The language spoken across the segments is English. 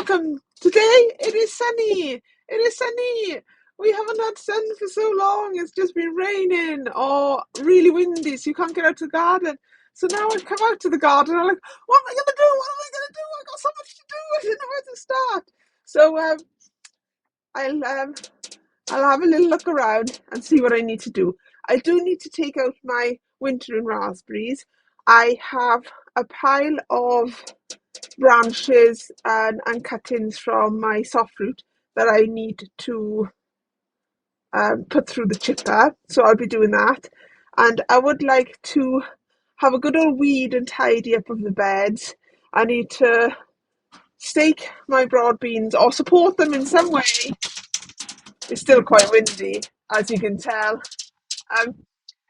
welcome. Today it is sunny. It is sunny. We haven't had sun for so long. It's just been raining or really windy, so you can't get out to the garden. So now I've come out to the garden. I'm like, what am I going to do? What am I going to do? I got so much to do. I didn't know where to start. So I'll have a little look around and see what I need to do. I do need to take out my winter and raspberries. I have a pile of branches and cuttings from my soft fruit that I need to put through the chipper. So I'll be doing that. And I would like to have a good old weed and tidy up of the beds. I need to stake my broad beans or support them in some way. It's still quite windy, as you can tell. Um,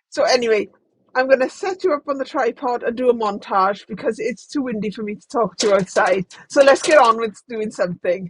so anyway, I'm going to set you up on the tripod and do a montage because it's too windy for me to talk to you outside. So let's get on with doing something.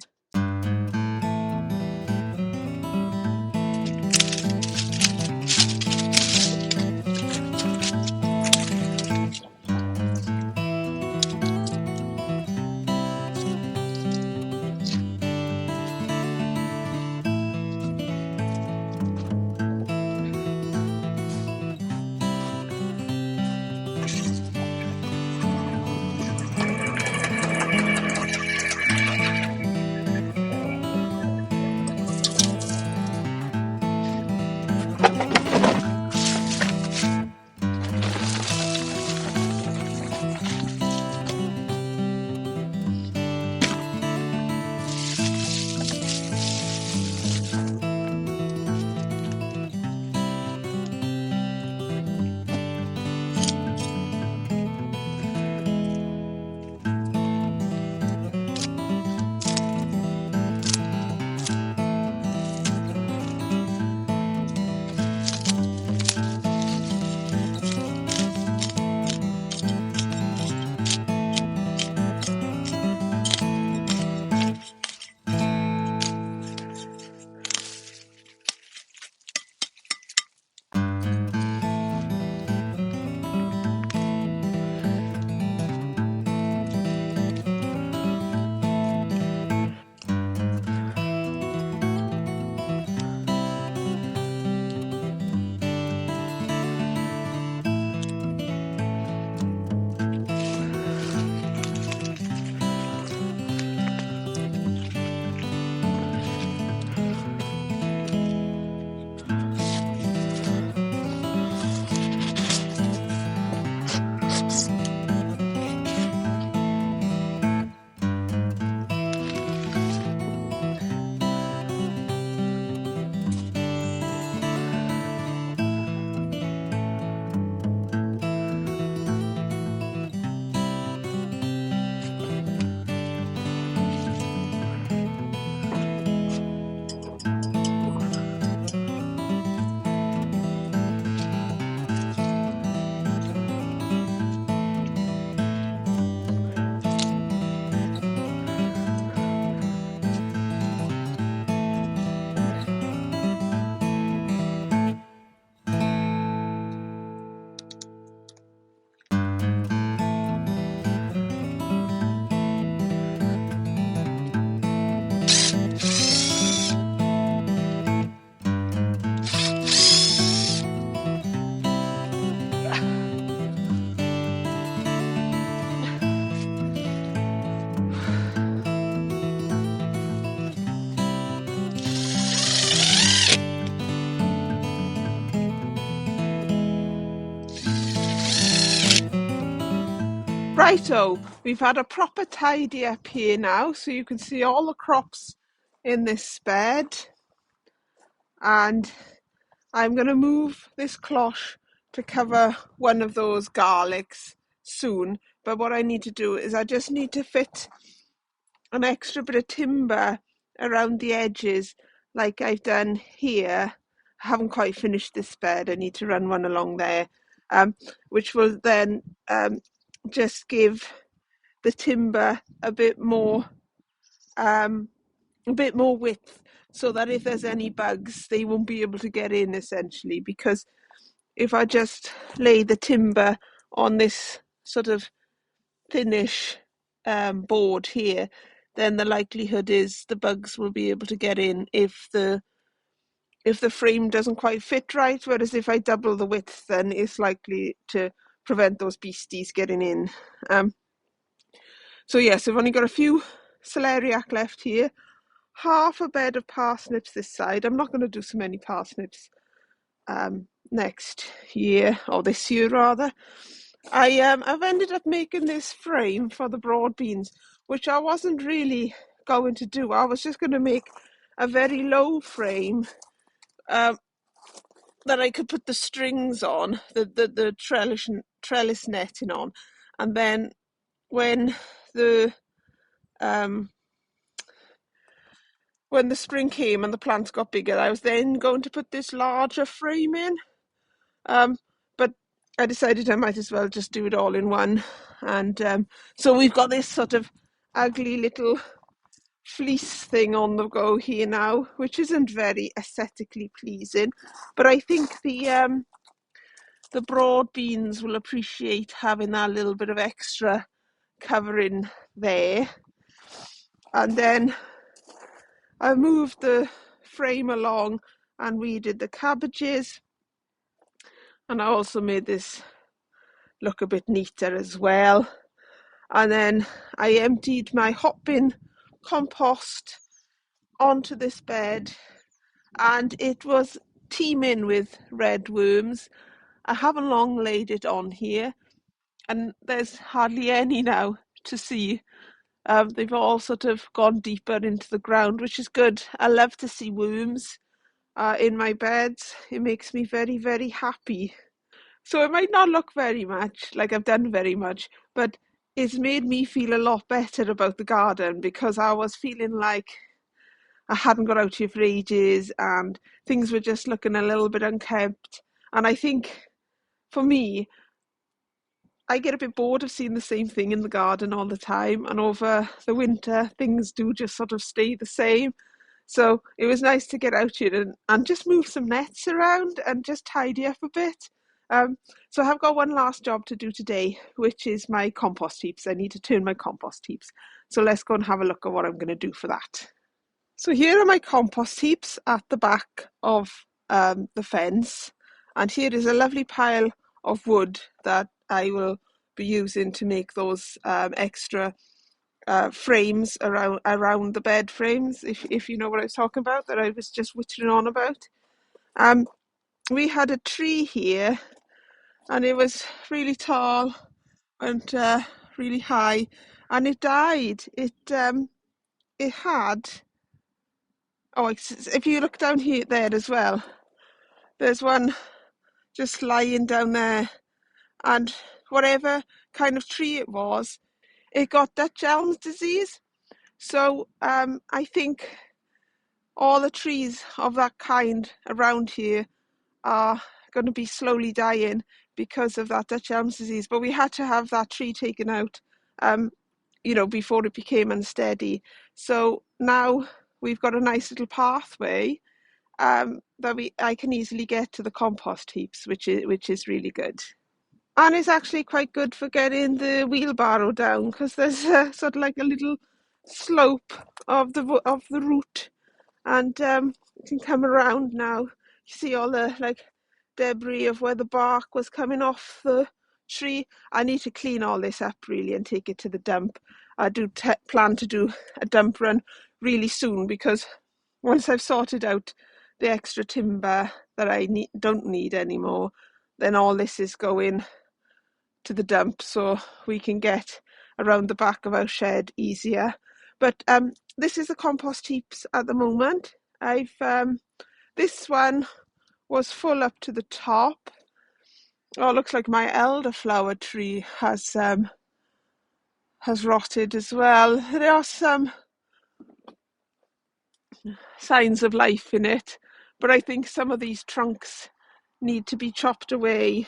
Righto, we've had a proper tidy up here now, so you can see all the crops in this bed. And I'm going to move this cloche to cover one of those garlics soon. But what I need to do is I just need to fit an extra bit of timber around the edges like I've done here. I haven't quite finished this bed. I need to run one along there, which will then just give the timber a bit more width, so that if there's any bugs, they won't be able to get in, essentially. Because if I just lay the timber on this sort of thinnish board here, then the likelihood is the bugs will be able to get in if the frame doesn't quite fit right. Whereas if I double the width, then it's likely to prevent those beasties getting in. So yes, I've only got a few celeriac left here. Half a bed of parsnips this side. I'm not going to do so many parsnips next year, or this year rather. I've ended up making this frame for the broad beans, which I wasn't really going to do. I was just going to make a very low frame that I could put the strings on, the trellis netting on, and then when the spring came and the plants got bigger, I was then going to put this larger frame in. But I decided I might as well just do it all in one. And so we've got this sort of ugly little fleece thing on the go here now, which isn't very aesthetically pleasing. But I think the broad beans will appreciate having that little bit of extra covering there. And then I moved the frame along and weeded the cabbages. And I also made this look a bit neater as well. And then I emptied my hot bin compost onto this bed, and it was teeming with red worms. I haven't long laid it on here, and there's hardly any now to see. They've all sort of gone deeper into the ground, which is good. I love to see worms in my beds. It makes me very, very happy. So it might not look very much like I've done very much, but it's made me feel a lot better about the garden, because I was feeling like I hadn't got out here for ages and things were just looking a little bit unkempt. And I think for me, I get a bit bored of seeing the same thing in the garden all the time, and over the winter things do just sort of stay the same. So it was nice to get out here and just move some nets around and just tidy up a bit. So I have got one last job to do today, which is my compost heaps. I need to turn my compost heaps. So let's go and have a look at what I'm going to do for that. So here are my compost heaps at the back of the fence. And here is a lovely pile of wood that I will be using to make those extra frames around the bed frames, if you know what I was talking about, that I was just wittering on about. We had a tree here, and it was really tall and really high, and it died. It had, oh, if you look down here there as well, there's one just lying down there, and whatever kind of tree it was, it got Dutch elm disease. So I think all the trees of that kind around here are going to be slowly dying because of that Dutch elm disease. But we had to have that tree taken out, before it became unsteady. So now we've got a nice little pathway that I can easily get to the compost heaps, which is really good. And it's actually quite good for getting the wheelbarrow down, because there's sort of like a little slope of the root, and you can come around now. You see all the debris of where the bark was coming off the tree. I need to clean all this up really and take it to the dump. I do plan to do a dump run really soon, because once I've sorted out the extra timber that I don't need anymore, then all this is going to the dump, so we can get around the back of our shed easier. But this is the compost heaps at the moment. This one was full up to the top. Oh, it looks like my elderflower tree has rotted as well. There are some signs of life in it, but I think some of these trunks need to be chopped away,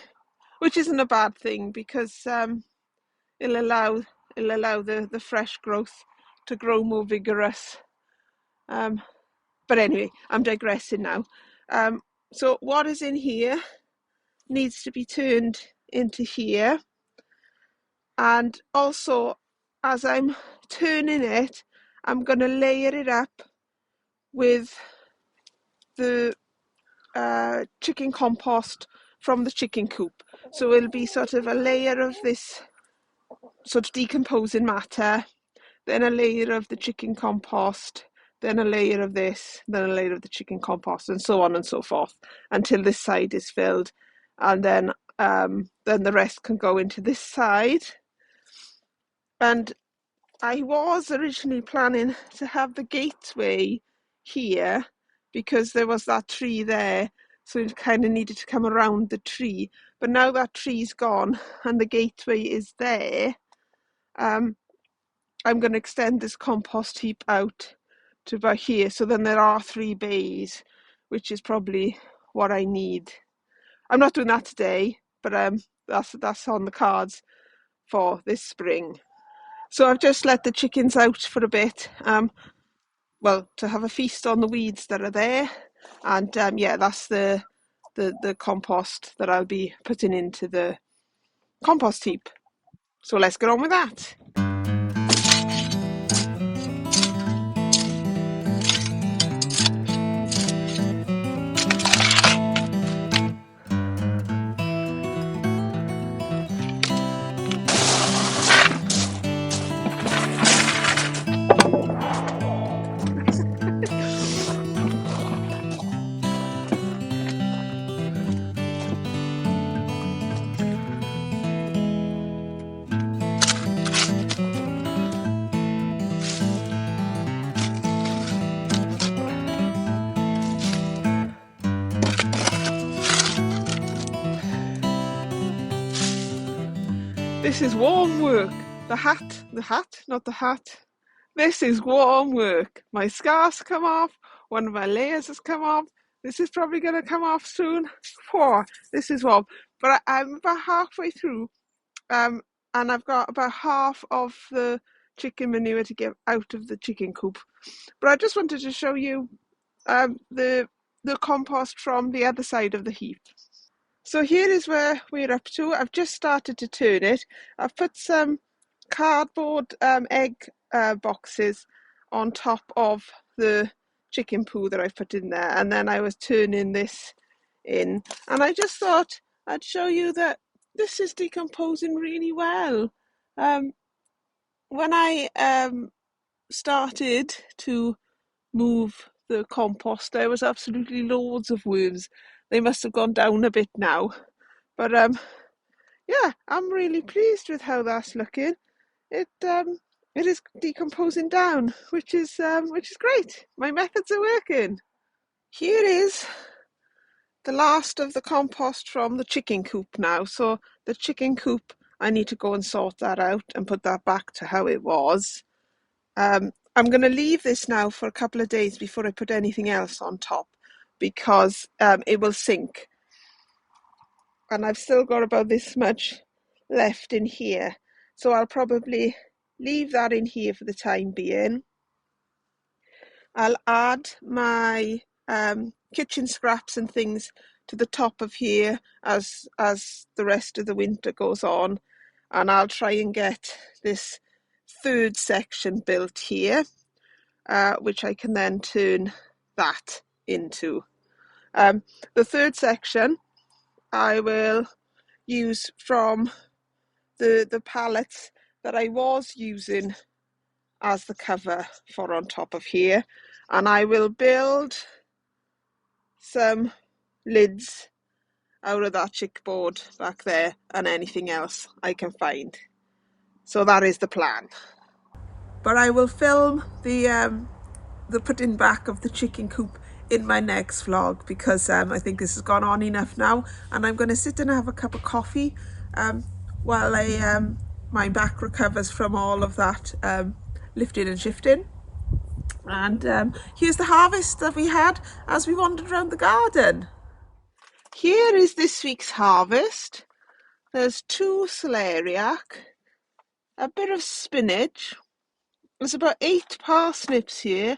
which isn't a bad thing, because it'll allow the fresh growth to grow more vigorous. But anyway, I'm digressing now. So what is in here needs to be turned into here. And also, as I'm turning it, I'm going to layer it up with the chicken compost from the chicken coop. So it'll be sort of a layer of this sort of decomposing matter, then a layer of the chicken compost, then a layer of this, then a layer of the chicken compost, and so on and so forth until this side is filled. And then the rest can go into this side. And I was originally planning to have the gateway here because there was that tree there, so it kind of needed to come around the tree. But now that tree's gone and the gateway is there, I'm going to extend this compost heap out to about here. So then there are 3 bays, which is probably what I need. I'm not doing that today, but that's on the cards for this spring. So I've just let the chickens out for a bit, well, to have a feast on the weeds that are there. And yeah, that's the compost that I'll be putting into the compost heap. So let's get on with that. This is warm work. The hat, not the hat. This is warm work. My scarf's come off. One of my layers has come off. This is probably going to come off soon. This is warm. But I'm about halfway through. And I've got about half of the chicken manure to get out of the chicken coop. But I just wanted to show you the compost from the other side of the heap. So here is where we're up to. I've just started to turn it. I've put some cardboard egg boxes on top of the chicken poo that I've put in there, and then I was turning this in, and I just thought I'd show you that this is decomposing really well. When I started to move the compost, there was absolutely loads of worms. They must have gone down a bit now, but yeah, I'm really pleased with how that's looking. It is decomposing down, which is great. My methods are working. Here is the last of the compost from the chicken coop now. So the chicken coop, I need to go and sort that out and put that back to how it was. I'm going to leave this now for a couple of days before I put anything else on top because it will sink. And I've still got about this much left in here. So I'll probably leave that in here for the time being. I'll add my kitchen scraps and things to the top of here as the rest of the winter goes on, and I'll try and get this third section built here, which I can then turn that into. The third section I will use from the pallets that I was using as the cover for on top of here, and I will build some lids out of that chickboard back there and anything else I can find. So that is the plan. But I will film the putting back of the chicken coop in my next vlog because I think this has gone on enough now, and I'm going to sit and have a cup of coffee while my back recovers from all of that lifting and shifting. And here's the harvest that we had as we wandered around the garden. Here is this week's harvest. There's 2 celeriac, a bit of spinach. There's about 8 parsnips here.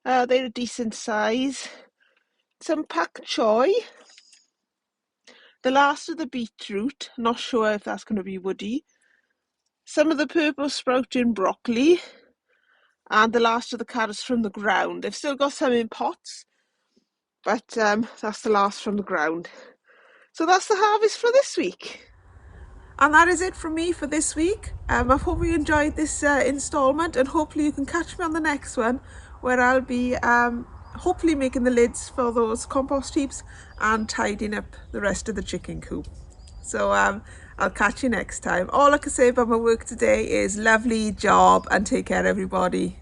They're a decent size. Some pak choi. The last of the beetroot. Not sure if that's going to be woody. Some of the purple sprouting broccoli. and the last of the carrots from the ground. I've still got some in pots, but that's the last from the ground. So that's the harvest for this week. And that is it from me for this week. I hope you enjoyed this instalment, and hopefully you can catch me on the next one, where I'll be hopefully making the lids for those compost heaps and tidying up the rest of the chicken coop. So I'll catch you next time. All I can say about my work today is lovely job, and take care everybody.